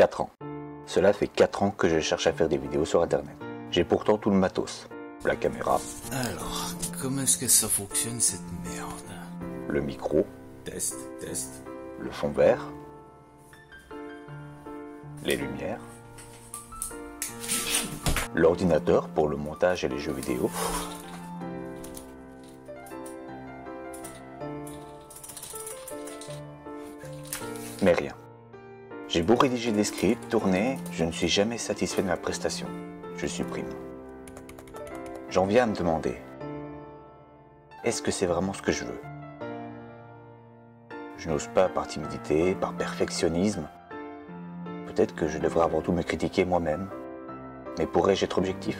4 ans. Cela fait 4 ans que je cherche à faire des vidéos sur internet. J'ai pourtant tout le matos. La caméra. Alors, comment est-ce que ça fonctionne cette merde? Le micro. Test. Le fond vert. Les lumières. L'ordinateur pour le montage et les jeux vidéo. Mais rien. J'ai beau rédiger des scripts, tourner, je ne suis jamais satisfait de ma prestation. Je supprime. J'en viens à me demander, est-ce que c'est vraiment ce que je veux? Je n'ose pas par timidité, par perfectionnisme. Peut-être que je devrais avant tout me critiquer moi-même. Mais pourrais-je être objectif?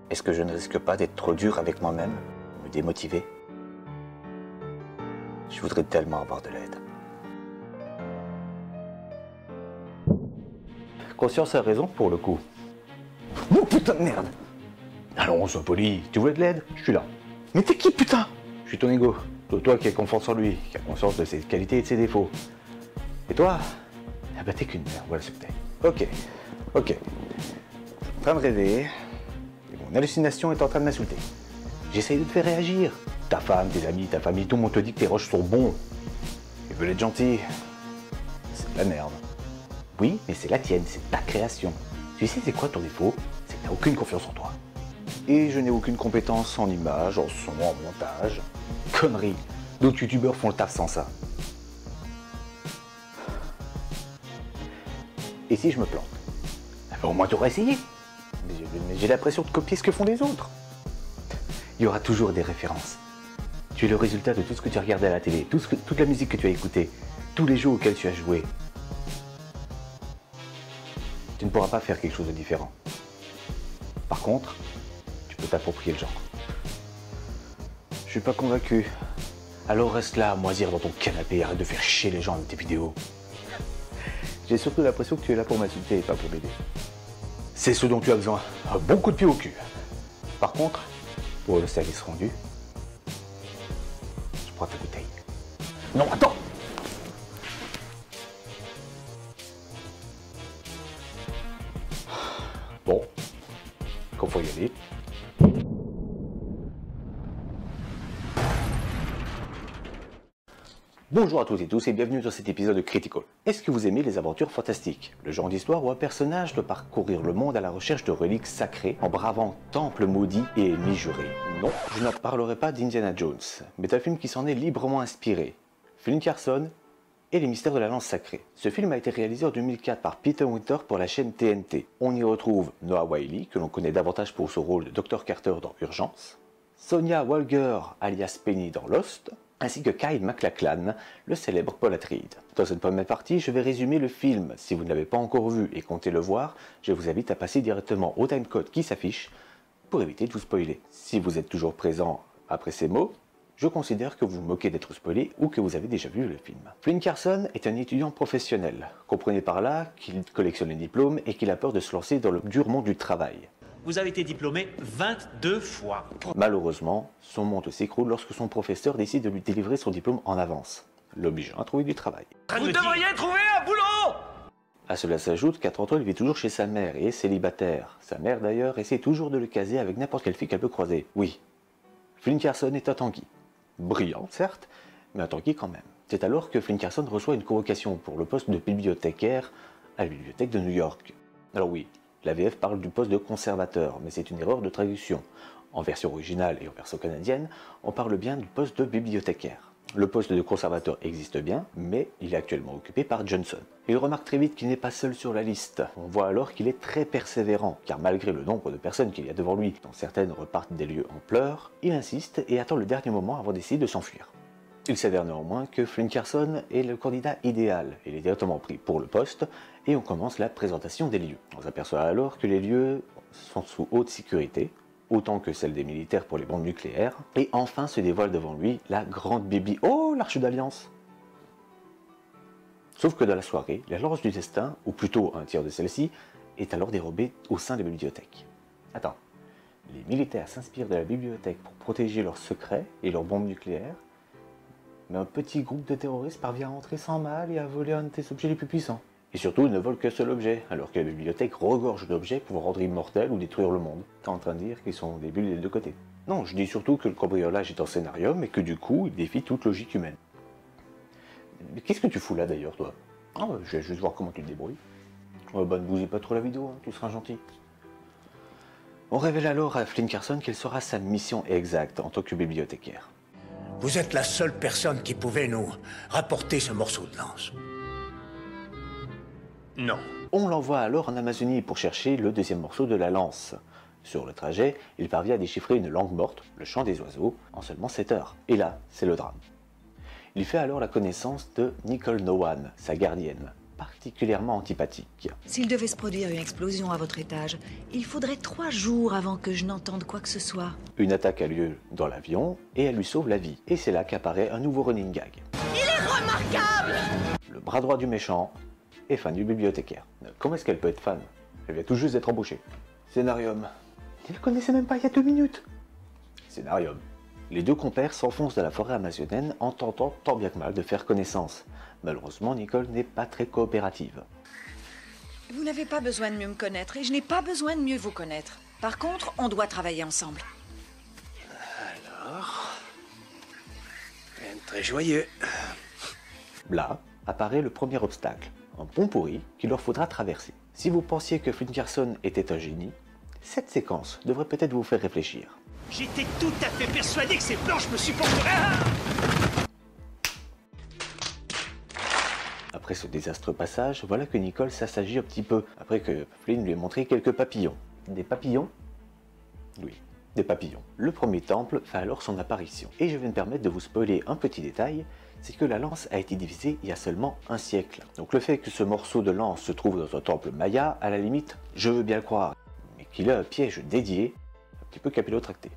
Est-ce que je ne risque pas d'être trop dur avec moi-même, me démotiver? Je voudrais tellement avoir de l'aide. Conscience a raison pour le coup. Oh putain de merde! Allons, sois poli, tu voulais de l'aide? Je suis là. Mais t'es qui putain? Je suis ton ego. Toi qui as confiance en lui, qui a conscience de ses qualités et de ses défauts. Et toi? Ah bah t'es qu'une merde, voilà ce que t'es. Ok. En train de rêver, et mon hallucination est en train de m'insulter. J'essaye de te faire réagir. Ta femme, tes amis, ta famille, tout le monde te dit que tes rushs sont bons. Ils veulent être gentils. C'est de la merde. Oui, mais c'est la tienne, c'est ta création. Tu sais c'est quoi ton défaut? C'est que t'as aucune confiance en toi. Et je n'ai aucune compétence en image, en son, en montage. Connerie. D'autres youtubeurs font le taf sans ça. Et si je me plante? Au moins tu auras essayé. Mais j'ai l'impression de copier ce que font les autres. Il y aura toujours des références. Tu es le résultat de tout ce que tu as regardé à la télé, toute la musique que tu as écoutée, tous les jeux auxquels tu as joué. Tu ne pourras pas faire quelque chose de différent. Par contre, tu peux t'approprier le genre. Je suis pas convaincu. Alors reste là à moisir dans ton canapé et arrête de faire chier les gens avec tes vidéos. J'ai surtout l'impression que tu es là pour m'insulter et pas pour m'aider. C'est ce dont tu as besoin. Un bon coup de pied au cul. Par contre, pour le service rendu, je prends ta bouteille. Non, attends! Bon, qu'on faut y aller. Bonjour à toutes et tous et bienvenue dans cet épisode de Critical. Est-ce que vous aimez les aventures fantastiques? Le genre d'histoire où un personnage doit parcourir le monde à la recherche de reliques sacrées en bravant temples maudits et ennemis jurés? Non, je ne parlerai pas d'Indiana Jones, mais d'un film qui s'en est librement inspiré. Flynn Carson et les mystères de la lance sacrée. Ce film a été réalisé en 2004 par Peter Winter pour la chaîne TNT. On y retrouve Noah Wyle, que l'on connaît davantage pour son rôle de Dr Carter dans Urgence, Sonia Walger alias Penny dans Lost, ainsi que Kyle MacLachlan, le célèbre Paul Atreides. Dans cette première partie, je vais résumer le film. Si vous ne l'avez pas encore vu et comptez le voir, je vous invite à passer directement au timecode qui s'affiche pour éviter de vous spoiler. Si vous êtes toujours présent après ces mots, je considère que vous vous moquez d'être spoilé ou que vous avez déjà vu le film. Flynn Carson est un étudiant professionnel. Comprenez par là qu'il collectionne les diplômes et qu'il a peur de se lancer dans le dur monde du travail. Vous avez été diplômé 22 fois. Malheureusement, son monde s'écroule lorsque son professeur décide de lui délivrer son diplôme en avance, l'obligeant à trouver du travail. Vous devriez trouver un boulot! À cela s'ajoute qu'à 30 ans, il vit toujours chez sa mère et est célibataire. Sa mère d'ailleurs essaie toujours de le caser avec n'importe quelle fille qu'elle peut croiser. Oui, Flynn Carson est un tanguy. Brillant, certes, mais un tanguy quand même. C'est alors que Flynn Carson reçoit une convocation pour le poste de bibliothécaire à la bibliothèque de New York. Alors oui, la VF parle du poste de conservateur, mais c'est une erreur de traduction. En version originale et en version canadienne, on parle bien du poste de bibliothécaire. Le poste de conservateur existe bien, mais il est actuellement occupé par Johnson. Il remarque très vite qu'il n'est pas seul sur la liste. On voit alors qu'il est très persévérant, car malgré le nombre de personnes qu'il y a devant lui, dont certaines repartent des lieux en pleurs, il insiste et attend le dernier moment avant d'essayer de s'enfuir. Il s'avère néanmoins que Flynn Carson est le candidat idéal. Il est directement pris pour le poste et on commence la présentation des lieux. On s'aperçoit alors que les lieux sont sous haute sécurité, autant que celle des militaires pour les bombes nucléaires, et enfin se dévoile devant lui la grande Bibi. Oh, l'Arche d'Alliance! Sauf que dans la soirée, la lance du destin, ou plutôt un tiers de celle-ci, est alors dérobée au sein de la bibliothèque. Attends, les militaires s'inspirent de la bibliothèque pour protéger leurs secrets et leurs bombes nucléaires, mais un petit groupe de terroristes parvient à entrer sans mal et à voler un de tes objets les plus puissants. Et surtout, il ne vole qu'un seul objet, alors que la bibliothèque regorge d'objets pour rendre immortel ou détruire le monde. T'es en train de dire qu'ils sont des bulles des deux côtés. Non, je dis surtout que le cambriolage est un scénarium et que du coup, il défie toute logique humaine. Mais qu'est-ce que tu fous là d'ailleurs, toi? Oh, je vais juste voir comment tu te débrouilles. Oh, bah ne bousille pas trop la vidéo, hein, tu seras gentil. On révèle alors à Flynn Carson quelle sera sa mission exacte en tant que bibliothécaire. Vous êtes la seule personne qui pouvait nous rapporter ce morceau de lance. Non. On l'envoie alors en Amazonie pour chercher le deuxième morceau de la lance. Sur le trajet, il parvient à déchiffrer une langue morte, le chant des oiseaux, en seulement 7 heures. Et là, c'est le drame. Il fait alors la connaissance de Nicole Nowan, sa gardienne, particulièrement antipathique. S'il devait se produire une explosion à votre étage, il faudrait 3 jours avant que je n'entende quoi que ce soit. Une attaque a lieu dans l'avion et elle lui sauve la vie. Et c'est là qu'apparaît un nouveau running gag. Il est remarquable! Le bras droit du méchant est fan du bibliothécaire. Comment est-ce qu'elle peut être fan? Elle vient tout juste d'être embauchée. Scénarium. Il ne le connaissait même pas il y a 2 minutes. Scénarium. Les deux compères s'enfoncent dans la forêt amazonienne en tentant tant bien que mal de faire connaissance. Malheureusement, Nicole n'est pas très coopérative. Vous n'avez pas besoin de mieux me connaître et je n'ai pas besoin de mieux vous connaître. Par contre, on doit travailler ensemble. Alors... rien de très joyeux. Là apparaît le premier obstacle, un pont pourri qu'il leur faudra traverser. Si vous pensiez que Flynn Carson était un génie, cette séquence devrait peut-être vous faire réfléchir. J'étais tout à fait persuadé que ces planches me supporteraient. Après ce désastreux passage, voilà que Nicole s'assagit un petit peu, après que Flynn lui ait montré quelques papillons. Des papillons? Oui, des papillons. Le premier temple fait alors son apparition. Et je vais me permettre de vous spoiler un petit détail, c'est que la lance a été divisée il y a seulement un siècle. Donc le fait que ce morceau de lance se trouve dans un temple maya, à la limite, je veux bien le croire. Mais qu'il a un piège dédié, un petit peu capillotracté.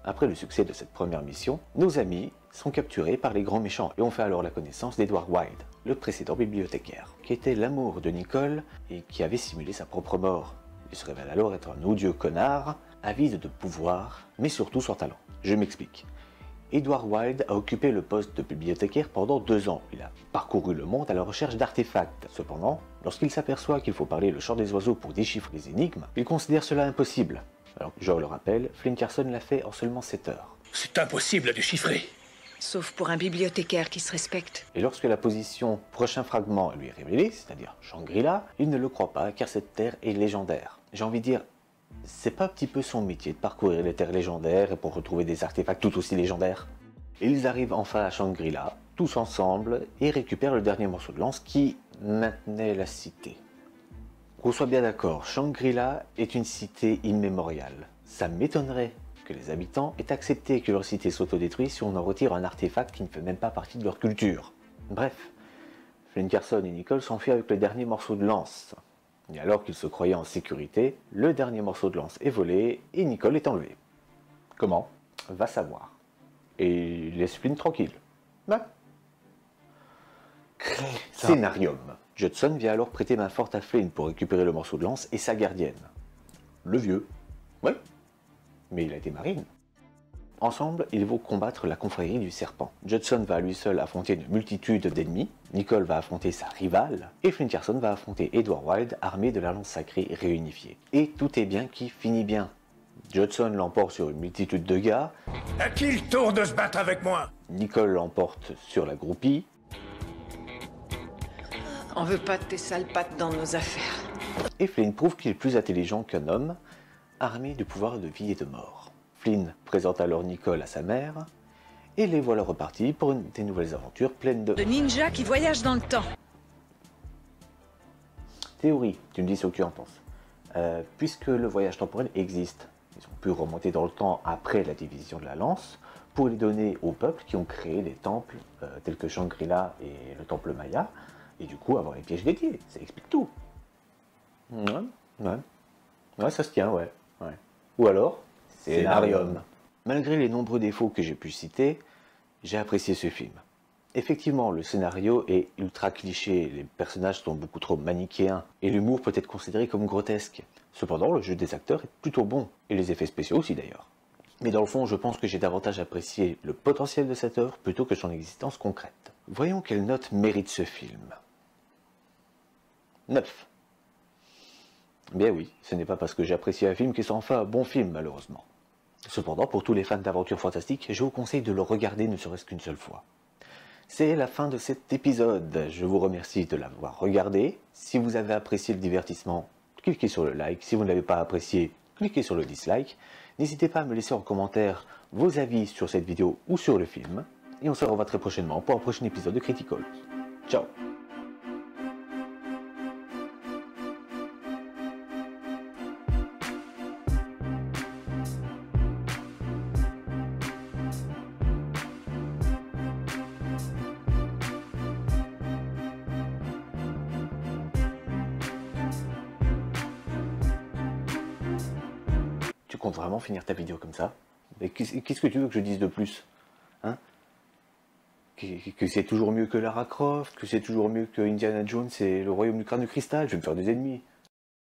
Après le succès de cette première mission, nos amis sont capturés par les grands méchants et on fait alors la connaissance d'Edward Wilde, le précédent bibliothécaire, qui était l'amour de Nicole et qui avait simulé sa propre mort. Il se révèle alors être un odieux connard, avide de pouvoir, mais surtout sans talent. Je m'explique. Edward Wilde a occupé le poste de bibliothécaire pendant 2 ans. Il a parcouru le monde à la recherche d'artefacts. Cependant, lorsqu'il s'aperçoit qu'il faut parler le chant des oiseaux pour déchiffrer les énigmes, il considère cela impossible. Alors, je le rappelle, Flynn Carson l'a fait en seulement 7 heures. C'est impossible à déchiffrer. Sauf pour un bibliothécaire qui se respecte. Et lorsque la position prochain fragment lui est révélée, c'est-à-dire Shangri-La, il ne le croit pas car cette terre est légendaire. J'ai envie de dire, c'est pas un petit peu son métier de parcourir les terres légendaires et pour retrouver des artefacts tout aussi légendaires? Et ils arrivent enfin à Shangri-La, tous ensemble, et récupèrent le dernier morceau de lance qui maintenait la cité. Qu'on soit bien d'accord, Shangri-La est une cité immémoriale. Ça m'étonnerait que les habitants aient accepté que leur cité s'autodétruise si on en retire un artefact qui ne fait même pas partie de leur culture. Bref, Flynn Carson et Nicole s'enfuient avec le dernier morceau de lance. Et alors qu'ils se croyaient en sécurité, le dernier morceau de lance est volé et Nicole est enlevée. Comment? Va savoir. Et il laisse Flynn tranquille. Ouais. Scénarium. Judson vient alors prêter main forte à Flynn pour récupérer le morceau de lance et sa gardienne. Le vieux. Ouais. Mais il a été marine. Ensemble, ils vont combattre la confrérie du serpent. Judson va à lui seul affronter une multitude d'ennemis, Nicole va affronter sa rivale, et Flynn Carson va affronter Edward Wilde armé de la lance sacrée réunifiée. Et tout est bien qui finit bien. Judson l'emporte sur une multitude de gars. À qui le tour de se battre avec moi? Nicole l'emporte sur la groupie. On veut pas de tes sales pattes dans nos affaires. Et Flynn prouve qu'il est plus intelligent qu'un homme, armé du pouvoir de vie et de mort. Flynn présente alors Nicole à sa mère, et les voilà repartis pour des nouvelles aventures pleines de... De ninjas qui voyagent dans le temps. Théorie, tu me dis ce que tu en penses. Puisque le voyage temporel existe, ils ont pu remonter dans le temps après la division de la lance, pour les donner aux peuples qui ont créé des temples tels que Shangri-La et le temple Maya, et du coup avoir les pièges dédiés, ça explique tout. Ouais, ça se tient, ouais. Ou alors, scénarium. Malgré les nombreux défauts que j'ai pu citer, j'ai apprécié ce film. Effectivement, le scénario est ultra cliché, les personnages sont beaucoup trop manichéens, et l'humour peut être considéré comme grotesque. Cependant, le jeu des acteurs est plutôt bon, et les effets spéciaux aussi d'ailleurs. Mais dans le fond, je pense que j'ai davantage apprécié le potentiel de cette œuvre plutôt que son existence concrète. Voyons quelle note mérite ce film. 9. Bien oui, ce n'est pas parce que j'ai apprécié un film qu'il sera enfin un bon film, malheureusement. Cependant, pour tous les fans d'aventures fantastiques, je vous conseille de le regarder ne serait-ce qu'une seule fois. C'est la fin de cet épisode. Je vous remercie de l'avoir regardé. Si vous avez apprécié le divertissement, cliquez sur le like. Si vous ne l'avez pas apprécié, cliquez sur le dislike. N'hésitez pas à me laisser en commentaire vos avis sur cette vidéo ou sur le film. Et on se revoit très prochainement pour un prochain épisode de Critical. Ciao. Tu comptes vraiment finir ta vidéo comme ça? Et qu'est-ce que tu veux que je dise de plus? Hein? Que c'est toujours mieux que Lara Croft, que c'est toujours mieux que Indiana Jones et le Royaume du Crâne de Cristal, je vais me faire des ennemis.